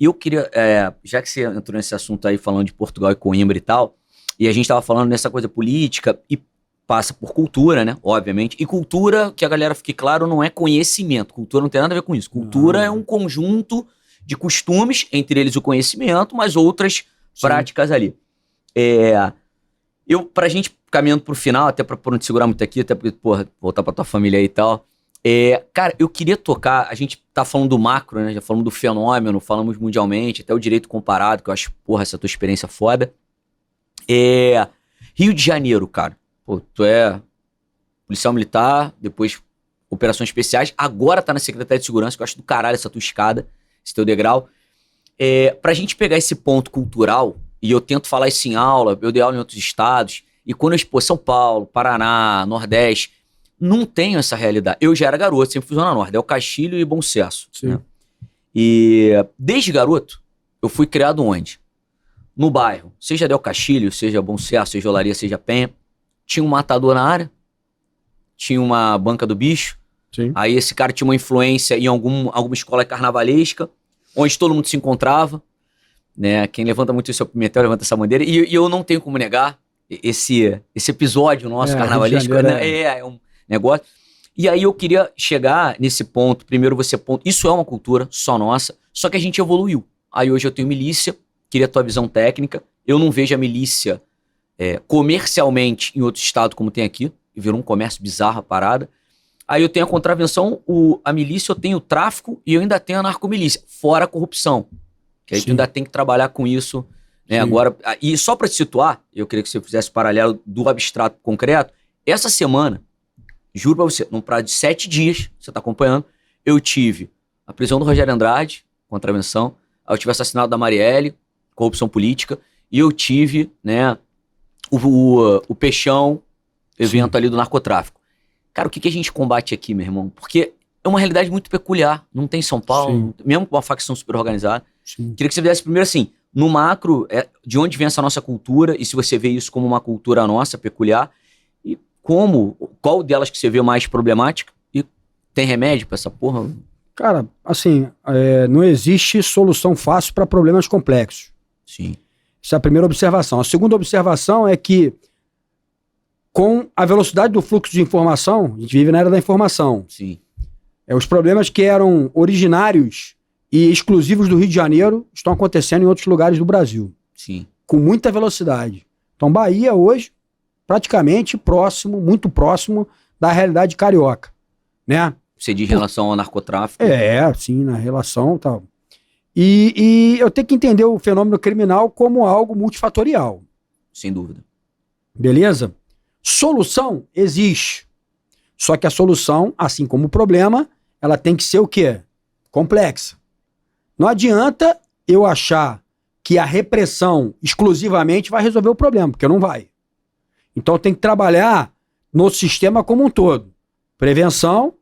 E eu queria, já que você entrou nesse assunto aí falando de Portugal e Coimbra e tal, e a gente tava falando nessa coisa política e passa por cultura, né? Obviamente. E cultura, que a galera fique claro, não é conhecimento. Cultura não tem nada a ver com isso. Cultura é um conjunto de costumes, entre eles o conhecimento, mas outras práticas ali. Pra gente caminhando pro final, até pra não te segurar muito aqui, até porque, porra, voltar pra tua família aí e tal. Cara, eu queria tocar, a gente tá falando do macro, né? Já falamos do fenômeno, falamos mundialmente, até o direito comparado, que eu acho, porra, essa tua experiência foda. Rio de Janeiro, cara. Pô, tu é policial militar, depois operações especiais, agora tá na Secretaria de Segurança, que eu acho do caralho essa tua escada, esse teu degrau. Pra gente pegar esse ponto cultural, e eu tento falar isso em aula, eu dei aula em outros estados, e quando eu expor São Paulo, Paraná, Nordeste, não tenho essa realidade. Eu já era garoto, sempre fui Zona Norte, o Castilho e Bom Sucesso. Né? E desde garoto, eu fui criado onde? No bairro, seja Del Castilho, seja Bom Sucesso, seja Olaria, seja Penha, tinha um matador na área, tinha uma banca do bicho, aí esse cara tinha uma influência em alguma escola carnavalesca, onde todo mundo se encontrava, né? Quem levanta muito isso é o Pimentel, levanta essa bandeira, e eu não tenho como negar esse episódio nosso carnavalesco, é um negócio. E aí eu queria chegar nesse ponto, primeiro isso é uma cultura só nossa, só que a gente evoluiu. Aí hoje eu tenho milícia, queria a tua visão técnica, eu não vejo a milícia comercialmente em outro estado como tem aqui, virou um comércio bizarro a parada. Aí eu tenho a contravenção, a milícia, eu tenho o tráfico e eu ainda tenho a narcomilícia, fora a corrupção. Que aí tu ainda tem que trabalhar com isso, né? Agora, e só para te situar, eu queria que você fizesse paralelo do abstrato pro concreto. Essa semana, juro pra você, num prazo de 7 dias, você tá acompanhando, eu tive a prisão do Rogério Andrade, contravenção, aí eu tive o assassinato da Marielle, corrupção política, e eu tive, né, o Peixão, evento ali do narcotráfico. Cara, o que a gente combate aqui, meu irmão? Porque é uma realidade muito peculiar. Não tem São Paulo, mesmo com uma facção super organizada. Queria que você fizesse primeiro assim, no macro, de onde vem essa nossa cultura, e se você vê isso como uma cultura nossa, peculiar, e qual delas que você vê mais problemática, e tem remédio pra essa porra? Cara, assim, não existe solução fácil para problemas complexos. Sim. Essa é a primeira observação. A segunda observação é que, com a velocidade do fluxo de informação, a gente vive na era da informação. Sim. Os problemas que eram originários e exclusivos do Rio de Janeiro estão acontecendo em outros lugares do Brasil. Sim. Com muita velocidade. Então, Bahia hoje, praticamente muito próximo da realidade carioca. Né? Você diz em relação ao narcotráfico? Sim, na relação e tal. E eu tenho que entender o fenômeno criminal como algo multifatorial. Sem dúvida. Beleza? Solução existe. Só que a solução, assim como o problema, ela tem que ser o quê? Complexa. Não adianta eu achar que a repressão exclusivamente vai resolver o problema, porque não vai. Então eu tenho que trabalhar no sistema como um todo. Prevenção,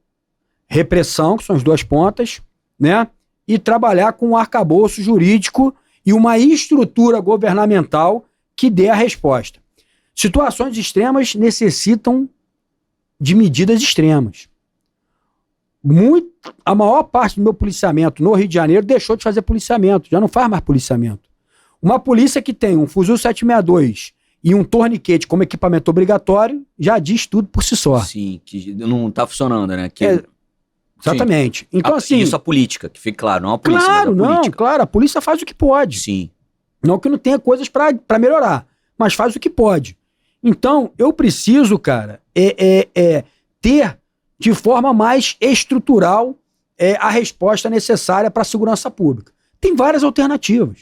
repressão, que são as duas pontas, né? E trabalhar com um arcabouço jurídico e uma estrutura governamental que dê a resposta. Situações extremas necessitam de medidas extremas. A maior parte do meu policiamento no Rio de Janeiro deixou de fazer policiamento, já não faz mais policiamento. Uma polícia que tem um fuzil 762 e um torniquete como equipamento obrigatório já diz tudo por si só. Sim, que não tá funcionando, né? Exatamente. Então, assim. Isso a política, que fique claro, não a polícia. Claro, mas a política. Claro, a polícia faz o que pode. Sim. Não que não tenha coisas pra melhorar, mas faz o que pode. Então, eu preciso, cara, ter de forma mais estrutural a resposta necessária para a segurança pública. Tem várias alternativas.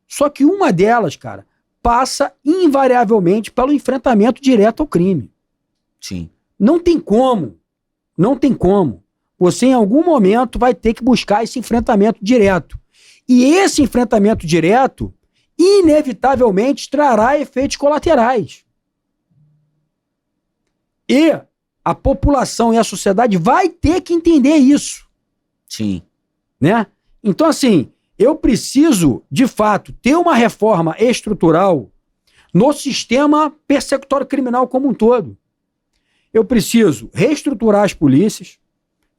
Só que uma delas, cara, passa invariavelmente pelo enfrentamento direto ao crime. Sim. Não tem como. Você, em algum momento, vai ter que buscar esse enfrentamento direto. E esse enfrentamento direto, inevitavelmente, trará efeitos colaterais. E a população e a sociedade vai ter que entender isso. Sim. Né? Então, assim, eu preciso, de fato, ter uma reforma estrutural no sistema persecutório criminal como um todo. Eu preciso reestruturar as polícias,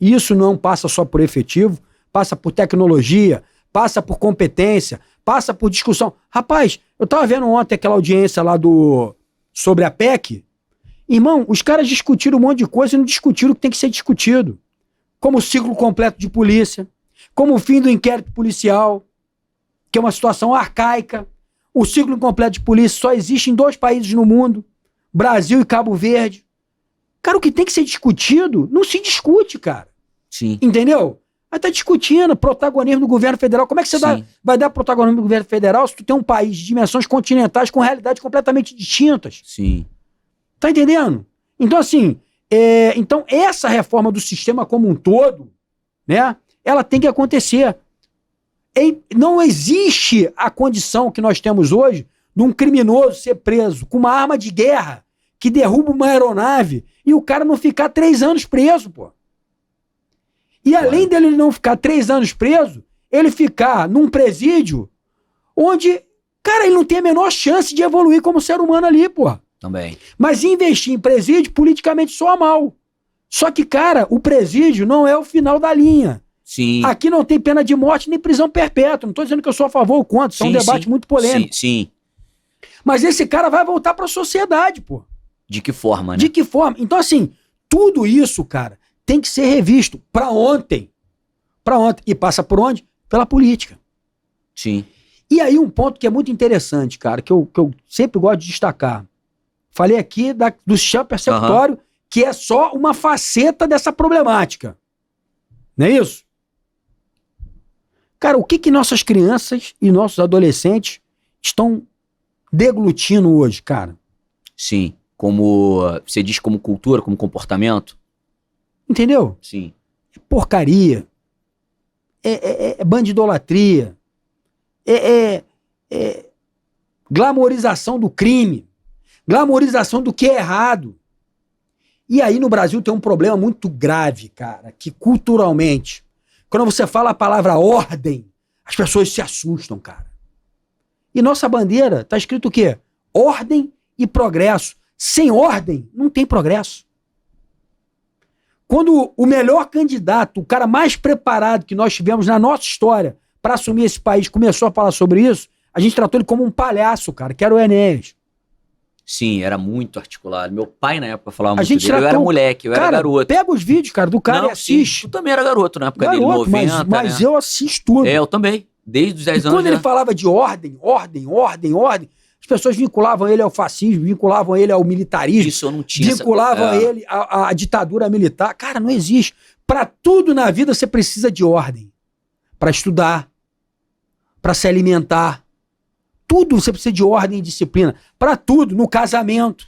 e isso não passa só por efetivo, passa por tecnologia, passa por competência, passa por discussão. Rapaz, eu tava vendo ontem aquela audiência lá sobre a PEC. Irmão, os caras discutiram um monte de coisa e não discutiram o que tem que ser discutido. Como o ciclo completo de polícia, como o fim do inquérito policial, que é uma situação arcaica. O ciclo incompleto de polícia só existe em 2 países no mundo, Brasil e Cabo Verde. Cara, o que tem que ser discutido, não se discute, cara. Sim. Entendeu? Aí tá discutindo protagonismo do governo federal. Como é que você vai dar protagonismo do governo federal se tu tem um país de dimensões continentais com realidades completamente distintas? Sim. Tá entendendo? Então, assim, então essa reforma do sistema como um todo, né, ela tem que acontecer. Não existe a condição que nós temos hoje de um criminoso ser preso com uma arma de guerra que derruba uma aeronave e o cara não ficar 3 anos preso, pô. E além dele não ficar 3 anos preso, ele ficar num presídio onde, cara, ele não tem a menor chance de evoluir como ser humano ali, pô. Também. Mas investir em presídio politicamente soa mal. Só que, cara, o presídio não é o final da linha. Sim. Aqui não tem pena de morte nem prisão perpétua. Não tô dizendo que eu sou a favor ou contra. Isso é um debate muito polêmico. Sim. Mas esse cara vai voltar pra sociedade, pô. De que forma, né? De que forma? Então, assim, tudo isso, cara, tem que ser revisto pra ontem. Pra ontem. E passa por onde? Pela política. Sim. E aí um ponto que é muito interessante, cara, que eu sempre gosto de destacar. Falei aqui do sistema persecutório, que é só uma faceta dessa problemática. Não é isso? Cara, o que nossas crianças e nossos adolescentes estão deglutindo hoje, cara? Sim. Como você diz, como cultura, como comportamento? Entendeu? Sim. É porcaria. É bandidolatria. É glamorização do crime. Glamorização do que é errado. E aí no Brasil tem um problema muito grave, cara, que culturalmente, quando você fala a palavra ordem, as pessoas se assustam, cara. E nossa bandeira tá escrito o quê? Ordem e progresso. Sem ordem, não tem progresso. Quando o melhor candidato, o cara mais preparado que nós tivemos na nossa história para assumir esse país, começou a falar sobre isso, a gente tratou ele como um palhaço, cara, que era o Enéas. Sim, era muito articulado. Meu pai na época falava muito gente dele. Eu era moleque, eu era garoto. Pega os vídeos, cara, do cara e assiste. Tu também era garoto na época dele, 90, mas né? eu assisto tudo. Eu também. Desde os 10 anos. Quando ele falava de ordem, as pessoas vinculavam ele ao fascismo, vinculavam ele ao militarismo. Isso eu não tinha. Vinculavam ele à ditadura militar. Cara, não existe. Para tudo na vida você precisa de ordem. Para estudar, para se alimentar. Tudo você precisa de ordem e disciplina. Para tudo, no casamento,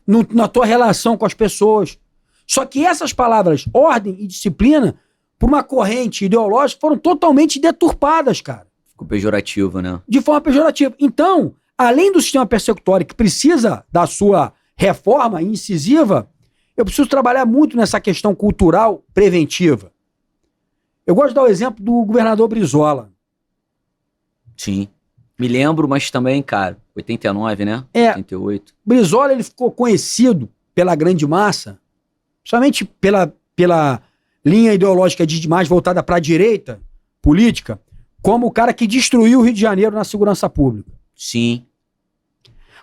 na tua relação com as pessoas. Só que essas palavras, ordem e disciplina, por uma corrente ideológica, foram totalmente deturpadas, cara. Ficou pejorativo, né? De forma pejorativa. Então, além do sistema persecutório que precisa da sua reforma incisiva, eu preciso trabalhar muito nessa questão cultural preventiva. Eu gosto de dar o exemplo do governador Brizola. Sim. Me lembro, mas também, cara, 89, né? 88. Brizola, ele ficou conhecido pela grande massa, somente pela linha ideológica mais voltada para a direita política, como o cara que destruiu o Rio de Janeiro na segurança pública. Sim.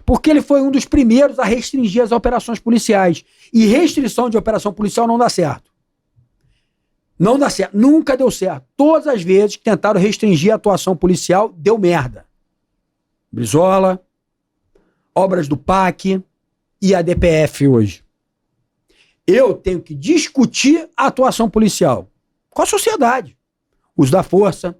Porque ele foi um dos primeiros a restringir as operações policiais. E restrição de operação policial não dá certo. Não dá certo. Nunca deu certo. Todas as vezes que tentaram restringir a atuação policial, deu merda. Brizola, obras do PAC e a DPF hoje. Eu tenho que discutir a atuação policial com a sociedade. Uso da força,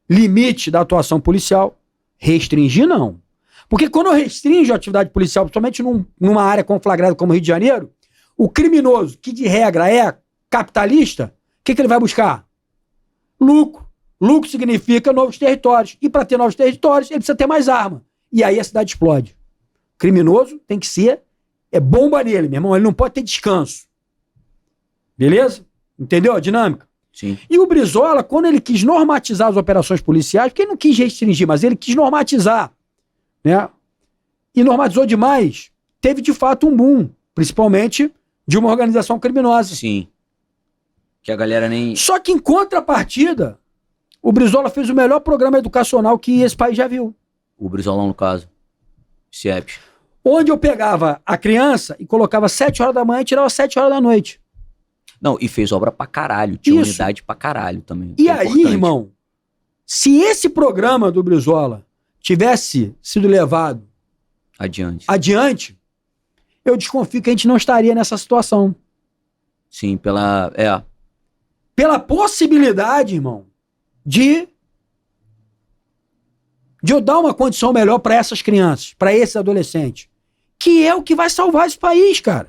limite da atuação policial, restringir não. Porque quando eu restringo a atividade policial, principalmente numa área conflagrada como o Rio de Janeiro, o criminoso, que de regra é capitalista, o que ele vai buscar? Lucro. Lucro significa novos territórios. E para ter novos territórios, ele precisa ter mais arma. E aí a cidade explode. O criminoso tem que ser bomba nele, meu irmão. Ele não pode ter descanso. Beleza? Entendeu a dinâmica? Sim. E o Brizola, quando ele quis normatizar as operações policiais, porque ele não quis restringir, mas ele quis normatizar, né? E normatizou demais. Teve, de fato, um boom. Principalmente de uma organização criminosa. Sim. Que a galera nem... Só que em contrapartida, O Brizola fez o melhor programa educacional que esse país já viu. O Brizolão, no caso. CIEPs. Onde eu pegava a criança e colocava 7 horas da manhã e tirava 7 horas da noite. Não, e fez obra pra caralho. Tinha Isso. unidade pra caralho também. E É aí, importante. irmão, se esse programa do Brizola tivesse sido levado adiante, eu desconfio que a gente não estaria nessa situação. Sim, pela Possibilidade, irmão, de eu dar uma condição melhor para essas crianças, para esses adolescentes, que é o que vai salvar esse país, cara.